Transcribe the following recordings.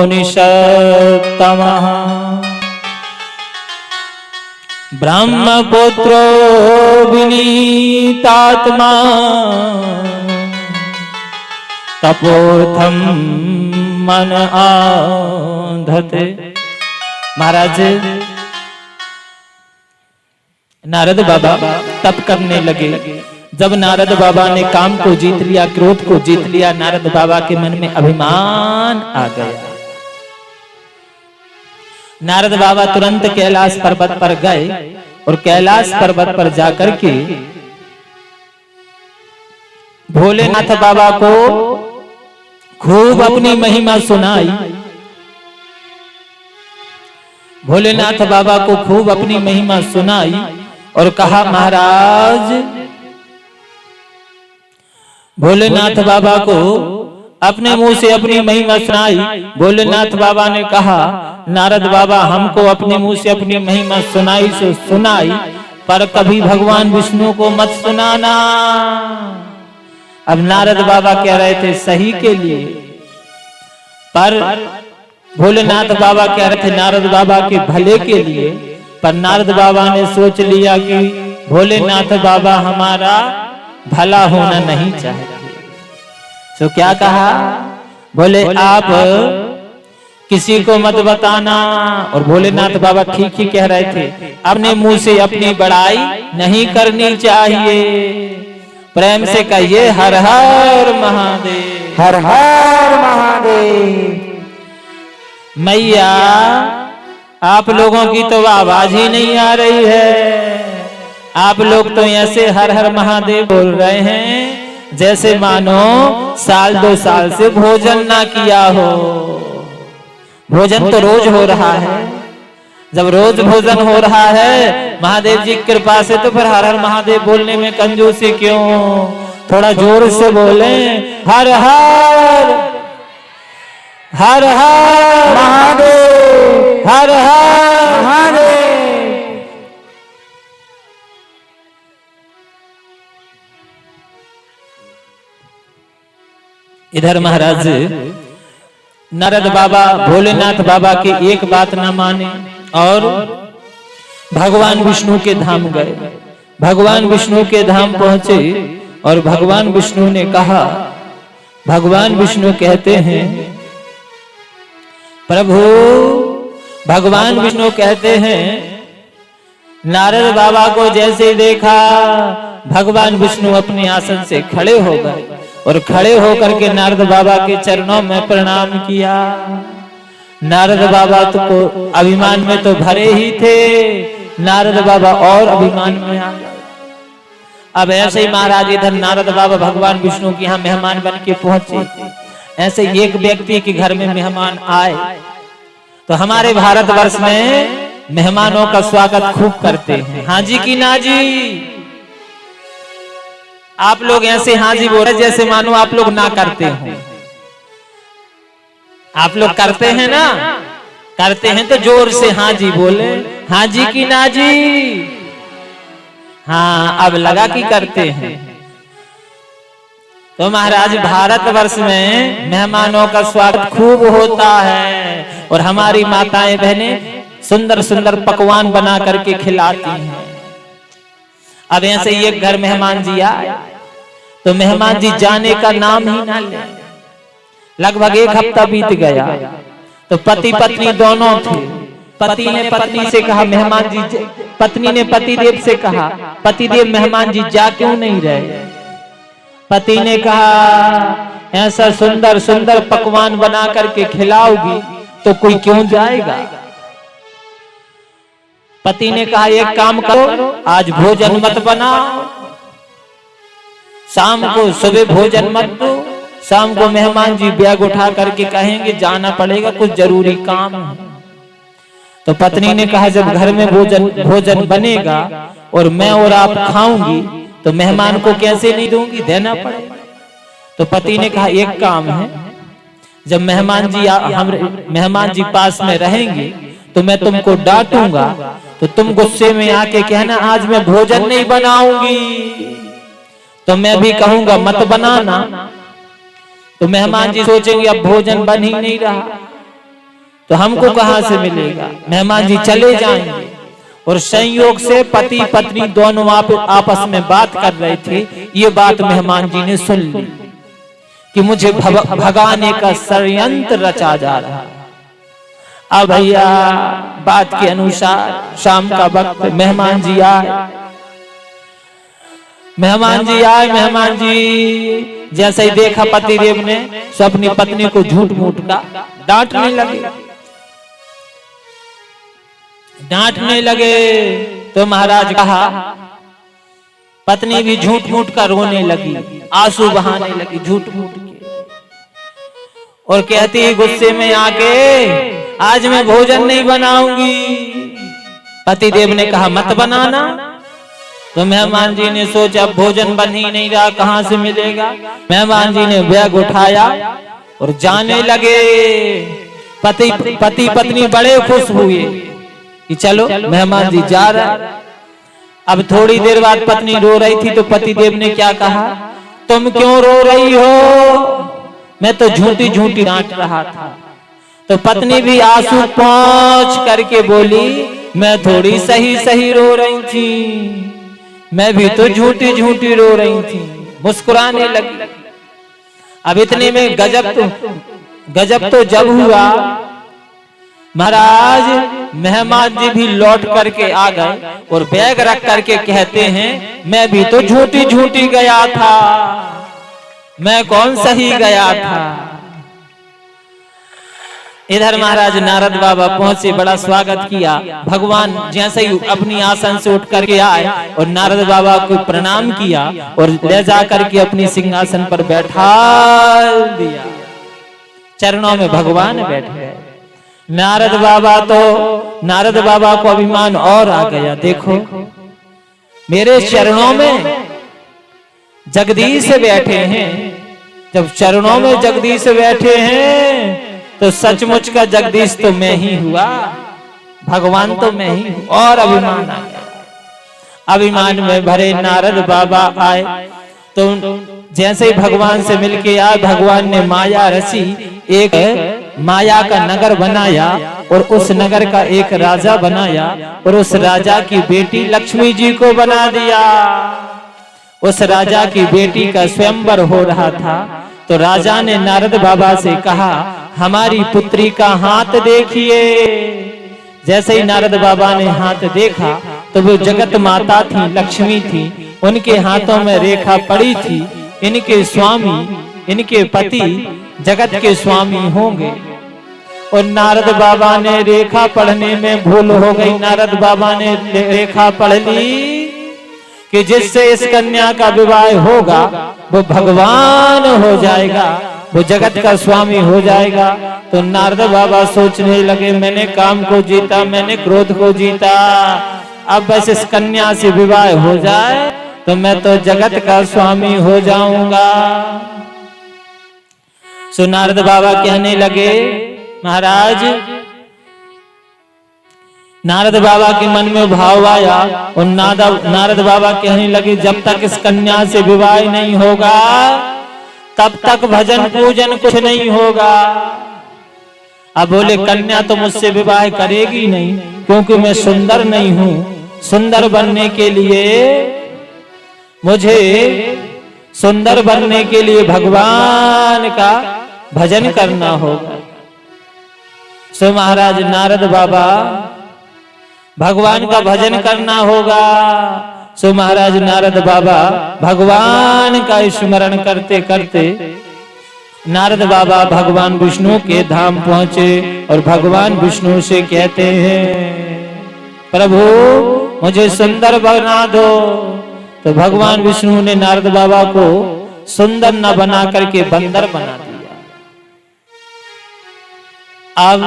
निषत्तमः ब्रह्मपुत्रो विनीतात्मा तपोर्थम मन आंधते। महाराज नारद बाबा तप करने लगे। जब नारद बाबा ने काम को जीत लिया, क्रोध को जीत लिया, नारद बाबा के मन में अभिमान आ गया। नारद बाबा तुरंत कैलाश पर्वत पर गए और कैलाश पर्वत पर जाकर के भोलेनाथ बाबा को खूब अपनी महिमा सुनाई। भोलेनाथ बाबा को खूब अपनी महिमा सुनाई और कहा, महाराज भोलेनाथ बाबा को अपने मुंह से अपनी महिमा सुनाई। भोलेनाथ बाबा ने कहा, नारद बाबा हमको अपने मुंह से अपनी महिमा सुनाई सो सुनाई, पर कभी भगवान विष्णु को मत सुनाना। अब नारद बाबा कह रहे थे सही के लिए, पर भोलेनाथ बाबा कह रहे थे नारद बाबा के भले के लिए। पर नारद बाबा ने सोच लिया कि भोलेनाथ बाबा हमारा भला होना नहीं चाहते। तो क्या कहा, बोले आप किसी को मत बताना। और भोलेनाथ बाबा ठीक ही कह रहे थे, अपने मुंह से अपनी बड़ाई नहीं करनी चाहिए। प्रेम से कहिए हर हर महादेव, हर हर महादेव। मैया आप लोगों की तो आवाज ही नहीं आ रही है। आप लोग तो ऐसे हर हर महादेव बोल रहे हैं जैसे मानो साल 2 साल से भोजन ना किया हो। भोजन तो रोज हो रहा है। जब रोज भोजन हो रहा है महादेव जी की कृपा से, तो फिर हर हर महादेव बोलने में कंजूसी क्यों? थोड़ा जोर से बोले, हर हर हर हर महादेव, हर हर महादेव। इधर महाराज नारद बाबा भोलेनाथ बाबा की एक बात न माने और भगवान विष्णु के धाम गए। भगवान विष्णु के धाम पहुंचे और भगवान विष्णु ने कहा, भगवान विष्णु कहते हैं, प्रभु भगवान विष्णु कहते हैं, नारद बाबा को जैसे देखा भगवान विष्णु अपने आसन से खड़े हो गए और खड़े होकर के नारद बाबा के चरणों में प्रणाम किया। नारद बाबा तो अभिमान में तो भरे ही थे, नारद बाबा और अभिमान में आ गए। अब ऐसे ही महाराज इधर नारद बाबा भगवान विष्णु के यहाँ मेहमान बन के पहुंचे। ऐसे एक व्यक्ति के घर में मेहमान आए तो हमारे भारतवर्ष में मेहमानों का स्वागत खूब करते हैं। हाँ जी की ना जी। आप लोग ऐसे हाँ जी बोल रहे जैसे मानो आप लोग ना करते हो। आप लोग करते हैं ना? करते हैं तो जोर से हाँ जी बोले, हाँ जी की ना जी। हाँ अब लगा कि करते हैं। तो महाराज भारतवर्ष में मेहमानों का स्वागत खूब होता है और हमारी माताएं बहनें सुंदर सुंदर पकवान बना करके खिलाती हैं। अब ऐसे ही एक घर मेहमान जी आए तो मेहमान जी जाने का नाम ही ना ले। लगभग 1 हफ्ता बीत गया तो पति पत्नी दोनों थे। पति ने पत्नी से कहा, मेहमान जी, पत्नी ने पतिदेव से कहा, पतिदेव मेहमान जी जा क्यों नहीं रहे? पति ने कहा, ऐसा सुंदर सुंदर पकवान बना करके खिलाओगी तो कोई क्यों जाएगा? पति ने कहा, एक काम करो, आज भोजन मत बनाओ, शाम को सुबह भोजन मत दो, शाम को मेहमान जी बैग उठा करके कहेंगे जाना पड़ेगा, कुछ जरूरी काम है। तो पत्नी ने कहा, जब घर में भोजन बनेगा और मैं और आप खाऊंगी तो मेहमान को कैसे नहीं दूंगी, देना पड़ेगा। तो पति ने कहा, एक काम है, जब मेहमान जी पास में रहेंगे तो मैं तुमको डांटूंगा तो तुम गुस्से में आके कहना आज मैं भोजन नहीं बनाऊंगी। तो मैं भी कहूंगा मत बनाना, तो मेहमान जी सोचेंगे अब भोजन बन ही नहीं रहा, तो हमको कहां से मिलेगा। मेहमान जी चले जाएंगे। और संयोग से पति पत्नी दोनों आपस में बात कर रहे थे। ये बात मेहमान जी ने सुन ली कि मुझे भगाने का षड्यंत्र रचा जा रहा है। अब भैया बात के अनुसार शाम का वक्त मेहमान जी आए। मेहमान जी जैसे ही देखा पतिदेव ने तो अपनी पत्नी को झूठ मूठ का डांटने लगे। तो महाराज कहा, पत्नी भी झूठ मूठ का रोने लगी, आंसू बहाने लगी झूठ मूठ के, और कहती गुस्से में आके, आज मैं भोजन नहीं बनाऊंगी। पतिदेव ने कहा मत बनाना। तो मेहमान जी ने सोचा भोजन बन ही नहीं रहा, कहां से मिलेगा। मेहमान जी ने बैग उठाया और जाने लगे। पति पत्नी बड़े खुश हुए कि चलो मेहमान जी जा रहा। अब थोड़ी देर बाद पत्नी रो रही थी तो पतिदेव ने क्या कहा, तुम क्यों रो रही हो, मैं तो झूठी झूठी डांट रहा था। तो पत्नी भी आंसू पोंछ करके बोली, मैं थोड़ी सही रो रही थी, मैं भी तो झूठी झूठी रो रही थी, मुस्कुराने लगी। अब इतने में गजब तो जब हुआ, महाराज मेहमान जी भी लौट करके आ गए और बैग रख करके कहते हैं, मैं भी तो झूठी झूठी गया था, मैं कौन सही गया था। इधर महाराज नारद बाबा पहुंचे, बड़ा स्वागत किया। भगवान जैसे ही अपनी आसन से उठ करके आए और नारद बाबा को प्रणाम किया और ले जा करके अपनी सिंहासन पर बैठा दिया। चरणों में भगवान बैठ गए। नारद बाबा को अभिमान और आ गया, देखो मेरे चरणों में जगदीश बैठे हैं। जब चरणों में जगदीश बैठे हैं तो सचमुच का जगदीश तो मैं ही हुआ, भगवान तो मैं ही हूं। और अभिमान आ गया। अभिमान में भरे नारद बाबा आए तो जैसे ही भगवान से मिलके आए, भगवान ने माया रची, एक माया का नगर बनाया और उस नगर का एक राजा बनाया और उस राजा की बेटी लक्ष्मी जी को बना दिया। उस राजा की बेटी का स्वयंवर हो रहा था तो राजा ने नारद बाबा से कहा, हमारी पुत्री का हाथ देखिए। जैसे ही नारद बाबा ने हाथ देखा तो वो जगत माता थी, लक्ष्मी थी, उनके हाथों में रेखा पड़ी थी। इनके स्वामी, इनके पति जगत के स्वामी होंगे। और नारद बाबा ने रेखा पढ़ने में भूल हो गई। नारद बाबा ने रेखा पढ़ ली कि जिससे इस कन्या का विवाह होगा वो भगवान हो जाएगा, वो जगत का स्वामी हो जाएगा। तो नारद बाबा सोचने लगे, मैंने काम को जीता, मैंने क्रोध को जीता, अब बस इस कन्या से विवाह हो जाए तो मैं तो जगत का स्वामी हो जाऊंगा। सो नारद बाबा कहने लगे, महाराज, नारद बाबा के मन में भाव आया और नारद बाबा कहने लगे, जब तक इस कन्या से विवाह नहीं होगा तब तक भजन पूजन कुछ नहीं होगा। अब बोले, कन्या तो मुझसे विवाह करेगी नहीं क्योंकि मैं सुंदर नहीं हूं। सुंदर बनने के लिए मुझे सुंदर बनने के लिए भगवान का भजन करना होगा। सो महाराज नारद बाबा, भगवान का भजन करना होगा। सो महाराज नारद बाबा भगवान का स्मरण करते करते नारद बाबा भगवान विष्णु के धाम पहुंचे और भगवान विष्णु से कहते हैं, प्रभु मुझे सुंदर बना दो। तो भगवान विष्णु ने नारद बाबा को सुंदर न बना करके बंदर बना दिया। अब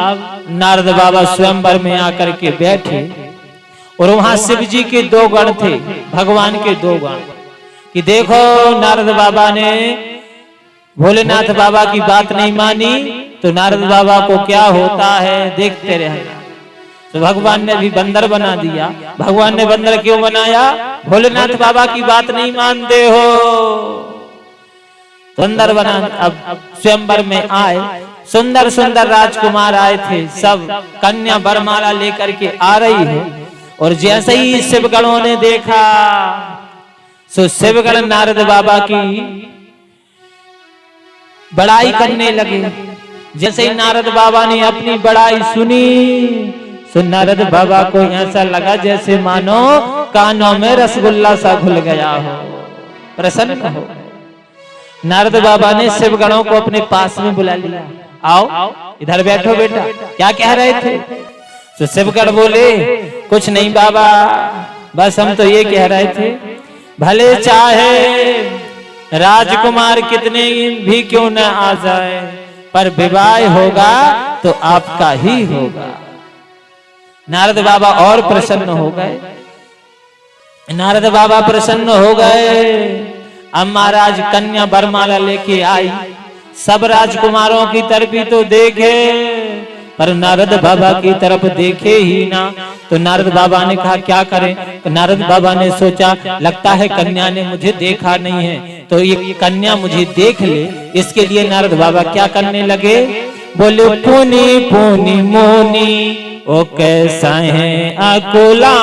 नारद बाबा स्वयंवर में आकर के बैठे और वहां शिव जी के दो गण थे, भगवान के दो गण। कि देखो नारद बाबा ने भोलेनाथ बाबा की बात नहीं मानी तो नारद बाबा को क्या होता है देखते रहना। तो भगवान ने भी बंदर बना दिया। भगवान ने बंदर क्यों बनाया? भोलेनाथ बाबा की बात नहीं मानते हो, बंदर बना। अब स्वयंवर में आए सुंदर सुंदर राजकुमार आए थे, सब कन्या वरमाला लेकर के आ रही है। और जैसे ही शिवगणों ने देखा, सो शिवगण नारद बाबा की बड़ाई करने लगे। जैसे ही नारद बाबा ने अपनी बड़ाई सुनी, सो नारद बाबा को ऐसा लगा जैसे मानो कानों में रसगुल्ला सा घुल गया हो, प्रसन्न हो। नारद बाबा ने शिवगणों को अपने पास में बुला लिया, आओ इधर बैठो बेटा, क्या कह रहे थे? तो शिवगण बोले, कुछ नहीं बाबा, बस हम तो ये कह रहे थे, भले चाहे राजकुमार कितने भी क्यों न आ जाए, पर विवाह होगा तो आपका ही होगा। नारद बाबा और प्रसन्न हो गए। नारद बाबा प्रसन्न हो गए। अब महाराज कन्या वरमाला लेके आई, सब राजकुमारों की तरफ ही तो देखे, पर नारद बाबा की तरफ देखे ही ना। तो नारद बाबा ने कहा क्या करें? तो नारद बाबा ने सोचा, लगता है कन्या ने मुझे देखा नहीं है, तो ये कन्या मुझे देख ले। इसके लिए नारद बाबा क्या करने लगे? बोले, पुनी पुनी मोनी ओ कैसा है अकुला।